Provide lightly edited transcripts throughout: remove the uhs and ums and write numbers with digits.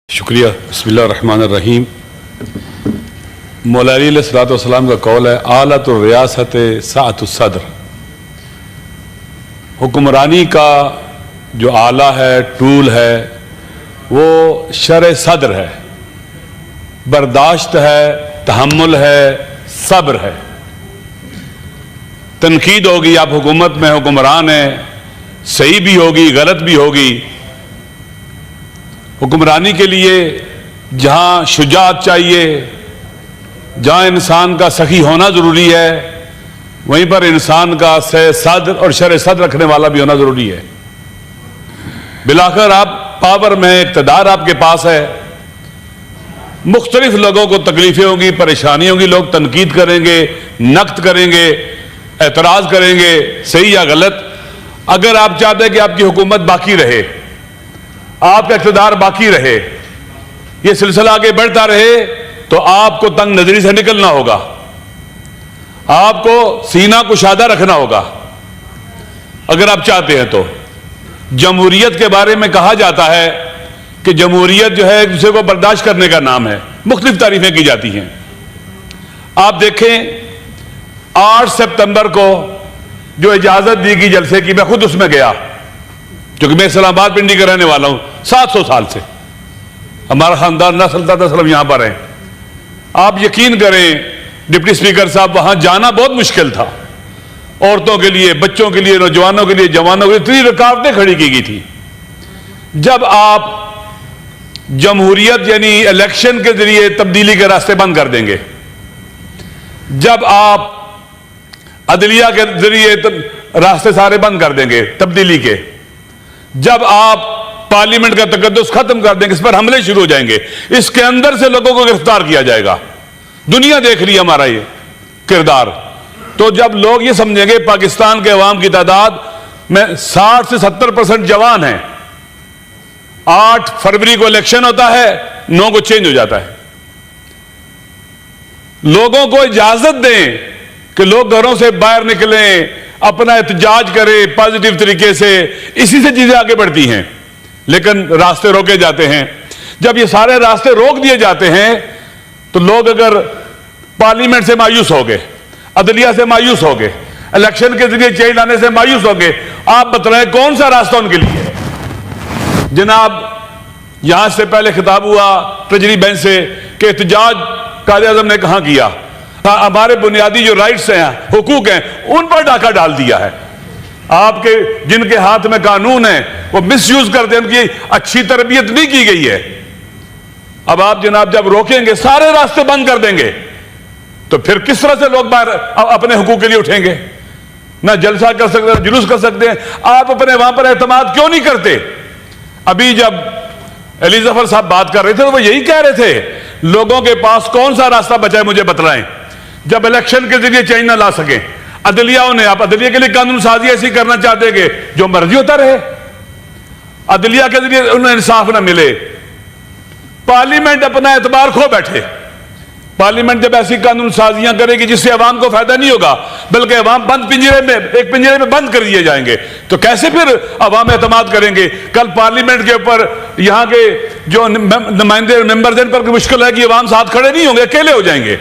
شکریہ. بسم اللہ الرحمن الرحیم. مولا علی علیہ الصلوۃ والسلام کا قول ہے آلۃ الریاست سعۃ الصدر. حکمرانی کا جو آلہ ہے، ٹول ہے، وہ شرح صدر ہے، برداشت ہے، تحمل ہے، صبر ہے. تنقید ہوگی، آپ حکومت میں حکمران ہیں، صحیح بھی ہوگی غلط بھی ہوگی. حکمرانی کے لیے جہاں شجاعت چاہیے، جہاں انسان کا سخی ہونا ضروری ہے، وہیں پر انسان کا صدر اور شرح صدر رکھنے والا بھی ہونا ضروری ہے. بالآخر آپ پاور میں، اقتدار آپ کے پاس ہے، مختلف لوگوں کو تکلیفیں ہوں گی، پریشانی ہوں گی، لوگ تنقید کریں گے، نقد کریں گے، اعتراض کریں گے، صحیح یا غلط. اگر آپ چاہتے ہیں کہ آپ کی حکومت باقی رہے، آپ کا اقتدار باقی رہے، یہ سلسلہ آگے بڑھتا رہے، تو آپ کو تنگ نظری سے نکلنا ہوگا، آپ کو سینہ کشادہ رکھنا ہوگا اگر آپ چاہتے ہیں تو. جمہوریت کے بارے میں کہا جاتا ہے کہ جمہوریت جو ہے ایک دوسرے کو برداشت کرنے کا نام ہے. مختلف تعریفیں کی جاتی ہیں. آپ دیکھیں 8 سپتمبر کو جو اجازت دی گئی جلسے کی، میں خود اس میں گیا کیونکہ میں اسلام آباد پنڈی کا رہنے والا ہوں. 700 سال سے ہمارا خاندان نسل تا نسل یہاں پر ہے. آپ یقین کریں ڈپٹی اسپیکر صاحب، وہاں جانا بہت مشکل تھا. عورتوں کے لیے، بچوں کے لیے، نوجوانوں کے لیے، جوانوں کے لیے اتنی رکاوٹیں کھڑی کی گئی تھی. جب آپ جمہوریت یعنی الیکشن کے ذریعے تبدیلی کے راستے بند کر دیں گے، جب آپ عدلیہ کے ذریعے راستے سارے بند کر دیں گے تبدیلی کے، جب آپ پارلیمنٹ کا تقدس ختم کر دیں گے، اس پر حملے شروع ہو جائیں گے، اس کے اندر سے لوگوں کو گرفتار کیا جائے گا. دنیا دیکھ رہی ہے ہمارا یہ کردار. تو جب لوگ یہ سمجھیں گے پاکستان کے عوام کی تعداد میں 60 سے 70% جوان ہیں، 8 فروری کو الیکشن ہوتا ہے، 9 کو چینج ہو جاتا ہے. لوگوں کو اجازت دیں کہ لوگ گھروں سے باہر نکلیں، اپنا احتجاج کریں پازیٹیو طریقے سے. اسی سے چیزیں آگے بڑھتی ہیں. لیکن راستے روکے جاتے ہیں. جب یہ سارے راستے روک دیے جاتے ہیں تو لوگ اگر پارلیمنٹ سے مایوس ہو گئے، عدلیہ سے مایوس ہو گئے، الیکشن کے ذریعے چینج لانے سے مایوس ہو گئے، آپ بتلائیں کون سا راستہ ان کے لیے ہے؟ جناب یہاں سے پہلے خطاب ہوا ٹریجری بینچ سے کہ احتجاج قائد اعظم نے کہاں کیا؟ ہمارے بنیادی جو رائٹس ہیں، حقوق ہیں، ان پر ڈاکہ ڈال دیا ہے. آپ کے جن کے ہاتھ میں قانون ہے وہ مس یوز کرتے ہیں، ان کی اچھی تربیت نہیں کی گئی ہے. اب آپ جناب جب روکیں گے، سارے راستے بند کر دیں گے، تو پھر کس طرح سے لوگ باہر اپنے حقوق کے لیے اٹھیں گے؟ نہ جلسہ کر سکتے ہیں، جلوس کر سکتے ہیں. آپ اپنے وہاں پر اعتماد کیوں نہیں کرتے؟ ابھی جب علی ظفر صاحب بات کر رہے تھے تو وہ یہی کہہ رہے تھے لوگوں کے پاس کون سا راستہ بچا ہے مجھے بتلائیں. جب الیکشن کے ذریعے چینج نہ لا سکیں، عدلیہ نے، آپ عدلیہ کے لیے قانون سازی ایسی کرنا چاہتے کہ جو مرضی ہوتا رہے، عدلیہ کے ذریعے انہیں انصاف نہ ملے. پارلیمنٹ اپنا اعتبار کھو بیٹھے. پارلیمنٹ جب ایسی قانون سازیاں کرے گی جس سے عوام کو فائدہ نہیں ہوگا، بلکہ عوام بند پنجرے میں، ایک پنجرے میں بند کر دیے جائیں گے، تو کیسے پھر عوام اعتماد کریں گے؟ کل پارلیمنٹ کے اوپر یہاں کے جو نمائندے اور ممبرز ہیں، ان پر مشکل ہے کہ عوام ساتھ کھڑے نہیں ہوں گے، اکیلے ہو جائیں گے.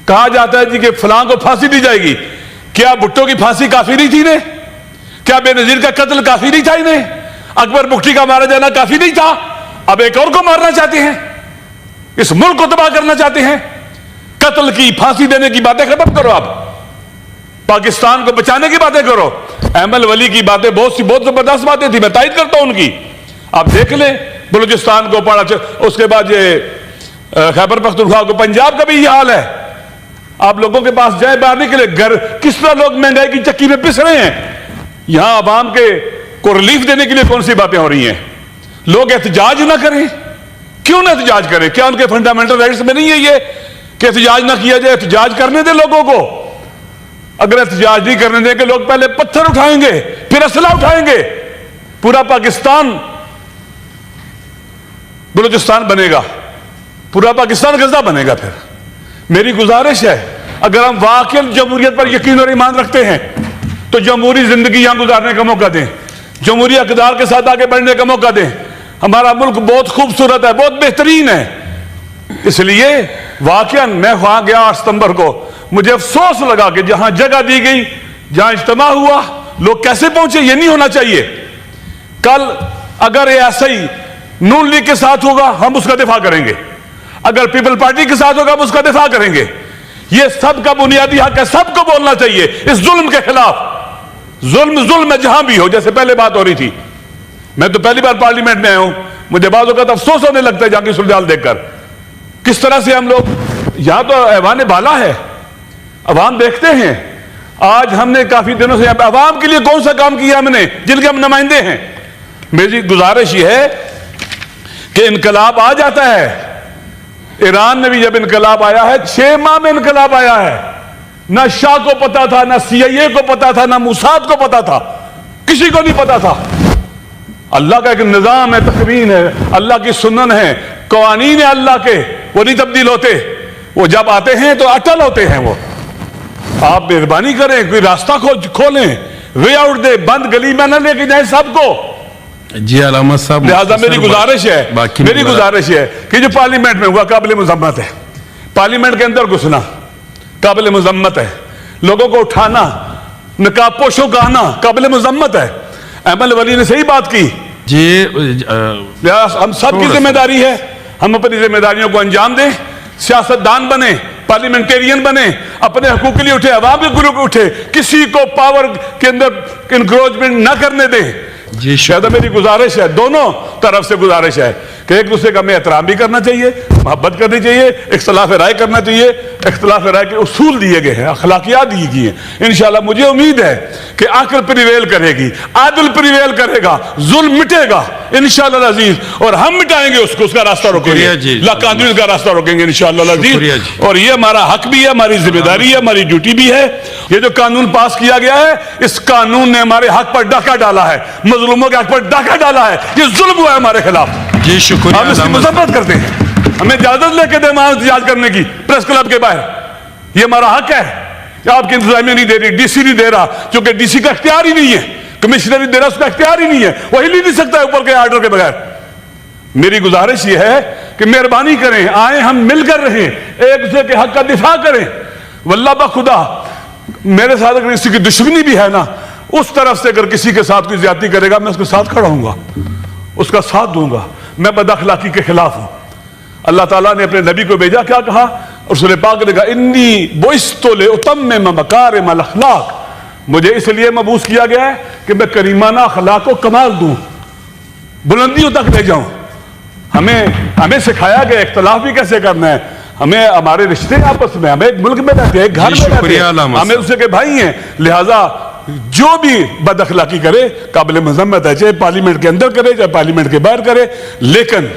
کہا جاتا ہے جی کہ فلاں کو پھانسی دی جائے گی. کیا بھٹو کی پھانسی کافی نہیں تھی انہیں؟ کیا بے نظیر کا قتل کافی نہیں تھا انہیں؟ اکبر بگٹی کا مارا جانا کافی نہیں تھا؟ اب ایک اور کو مارنا چاہتے ہیں، اس ملک کو تباہ کرنا چاہتے ہیں. قتل کی، پھانسی دینے کی باتیں ختم کرو. آپ پاکستان کو بچانے کی باتیں کرو. احمد ولی کی باتیں بہت زبردست باتیں تھی، میں تائید کرتا ہوں ان کی. آپ دیکھ لیں بلوچستان کو پڑھا، اس کے بعد یہ خیبر پختونخوا کو، پنجاب کا بھی یہ حال ہے. آپ لوگوں کے پاس جائیں باہر نکلے، گھر کس طرح لوگ مہنگائی کی چکی میں پس رہے ہیں. یہاں عوام کے کو ریلیف دینے کے لیے کون سی باتیں ہو رہی ہیں؟ لوگ احتجاج نہ کریں. کیوں نہ احتجاج کریں؟ کیا ان کے فنڈامنٹل رائٹس میں نہیں ہے یہ کہ احتجاج نہ کیا جائے؟ احتجاج کرنے دیں لوگوں کو. اگر احتجاج نہیں کرنے دیں کہ لوگ پہلے پتھر اٹھائیں گے، پھر اسلحہ اٹھائیں گے، پورا پاکستان بلوچستان بنے گا، پورا پاکستان غزہ بنے گا. پھر میری گزارش ہے اگر ہم واقعی جمہوریت پر یقین اور ایمان رکھتے ہیں تو جمہوری زندگی یہاں گزارنے کا موقع دیں، جمہوری اقدار کے ساتھ آگے بڑھنے کا موقع دیں. ہمارا ملک بہت خوبصورت ہے, بہت بہترین ہے. اس لیے واقعا میں وہاں گیا 8 ستمبر کو, مجھے افسوس لگا کہ جہاں جگہ دی گئی, جہاں اجتماع ہوا, لوگ کیسے پہنچے. یہ نہیں ہونا چاہیے. کل اگر یہ ایسا ہی نون لیگ کے ساتھ ہوگا ہم اس کا دفاع کریں گے, اگر پیپل پارٹی کے ساتھ ہوگا ہم اس کا دفاع کریں گے. یہ سب کا بنیادی حق ہے, سب کو بولنا چاہیے اس ظلم کے خلاف. ظلم ہے جہاں بھی ہو. جیسے پہلے بات ہو رہی تھی, میں تو پہلی بار پارلیمنٹ میں آیا ہوں, مجھے بعض اوقات افسوس ہونے لگتا ہے جہاں کی صورتحال دیکھ کر, کس طرح سے ہم لوگ, یہاں تو ایوان بالا ہے, عوام دیکھتے ہیں. آج ہم نے کافی دنوں سے عوام کے لیے کون سا کام کیا ہم نے, جن کے ہم نمائندے ہیں. میری گزارش یہ ہے کہ انقلاب آ جاتا ہے. ایران میں بھی جب انقلاب آیا ہے 6 ماہ میں انقلاب آیا ہے. نہ شاہ کو پتا تھا, نہ CIA کو پتا تھا, نہ موساد کو پتا تھا, کسی کو نہیں پتا تھا. اللہ کا ایک نظام ہے, تقویم ہے, اللہ کی سنن ہے, قوانین ہے اللہ کے, وہ نہیں تبدیل ہوتے. وہ جب آتے ہیں تو اٹل ہوتے ہیں. وہ آپ مہربانی کریں, کوئی راستہ کھولیں, وے آؤٹ دے, بند گلی میں نہ لے کے جائیں سب کو. جی علامت صاحب, لہذا میری گزارش ہے کہ جو پارلیمنٹ میں ہوا قابل مذمت ہے. پارلیمنٹ کے اندر گھسنا قابل مذمت ہے, لوگوں کو اٹھانا, نقاب پوشوں کا آنا قابل مذمت ہے. احمد ولی نے صحیح بات کی. جی ہم سب کی ذمہ داری ہے, ہم اپنی ذمہ داریوں کو انجام دیں, سیاستدان بنے, پارلیمنٹیرین بنے, اپنے حقوق کے لیے اٹھے, عوام کے گروہ کو اٹھے, کسی کو پاور کے اندر انکروچمنٹ نہ کرنے دیں. جی شاید میری گزارش ہے, دونوں طرف سے گزارش ہے کہ ایک دوسرے کا ہمیں احترام بھی کرنا چاہیے, محبت کرنی چاہیے, اختلاف رائے کرنا چاہیے. اختلاف رائے کے اصول دیے گئے ہیں, اخلاقیات دی گئی ہیں. انشاءاللہ مجھے امید ہے کہ عقل پریویل کرے گی, عادل پریویل کرے گا, ظلم مٹے گا انشاءاللہ العزیز, اور ہم مٹائیں گے اس کو, اس کا راستہ روکیں گے, قانون کا راستہ روکیں گے انشاءاللہ العزیز. اور یہ ہمارا حق بھی ہے, ہماری ذمہ داری ہے, ہماری ڈیوٹی بھی ہے. یہ جو قانون پاس کیا گیا ہے, اس قانون نے ہمارے حق پر ڈاکہ ڈالا ہے, مظلوموں کے حق پر ڈاکہ ڈالا ہے. یہ ظلم ہوا ہے ہمارے خلاف. جی شکریہ. ہم اس کی مذمت کرتے ہیں. ہمیں اجازت لے کے دیں وہاں احتجاج کرنے کی, پریس کلب کے باہر. یہ ہمارا حق ہے کہ آپ کی انتظامیہ نہیں دے رہی, ڈی سی نہیں دے رہا, کیونکہ ڈی سی کا اختیار ہی نہیں ہے, کمشنر نہیں دے رہا, اس کا اختیار ہی نہیں ہے, وہ ہل ہی نہیں سکتا ہے اوپر کے آرڈر کے بغیر. میری گزارش یہ ہے کہ مہربانی کریں, آئیں ہم مل کر رہیں, ایک دوسرے کے حق کا دفاع کریں. واللہ بخدا میرے ساتھ اگر کسی کی دشمنی بھی ہے نا, اس طرف سے اگر کسی کے ساتھ کوئی زیادتی کرے گا, میں اس کے ساتھ کھڑا ہوں گا, اس کا ساتھ دوں گا. میں بد اخلاقی کے خلاف ہوں. اللہ تعالیٰ نے اپنے نبی کو بھیجا, کیا کہا, رسول پاک نے کہا انی بعثت لاتمم مکارم الاخلاق, مجھے اس لیے مبعوث کیا گیا ہے کہ میں کریمانہ اخلاق کو کمال دوں, بلندیوں تک لے جاؤں. ہمیں سکھایا گیا اختلاف بھی کیسے کرنا ہے. ہمیں ہمارے رشتے آپس میں, ہمیں ایک ملک میں رہتے ہیں, ایک گھر میں رہتے ہیں, ہمیں اسے کے بھائی ہیں. لہٰذا جو بھی بد اخلاقی کرے قابل مذمت ہے, چاہے پارلیمنٹ کے اندر کرے چاہے پارلیمنٹ کے باہر کرے. لیکن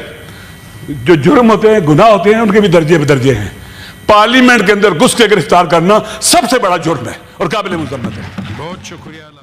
جو جرم ہوتے ہیں, گناہ ہوتے ہیں, ان کے بھی درجے بدرجے ہیں. پارلیمنٹ کے اندر گھس کے گرفتار کرنا سب سے بڑا جرم ہے اور قابل مذمت ہے. بہت شکریہ.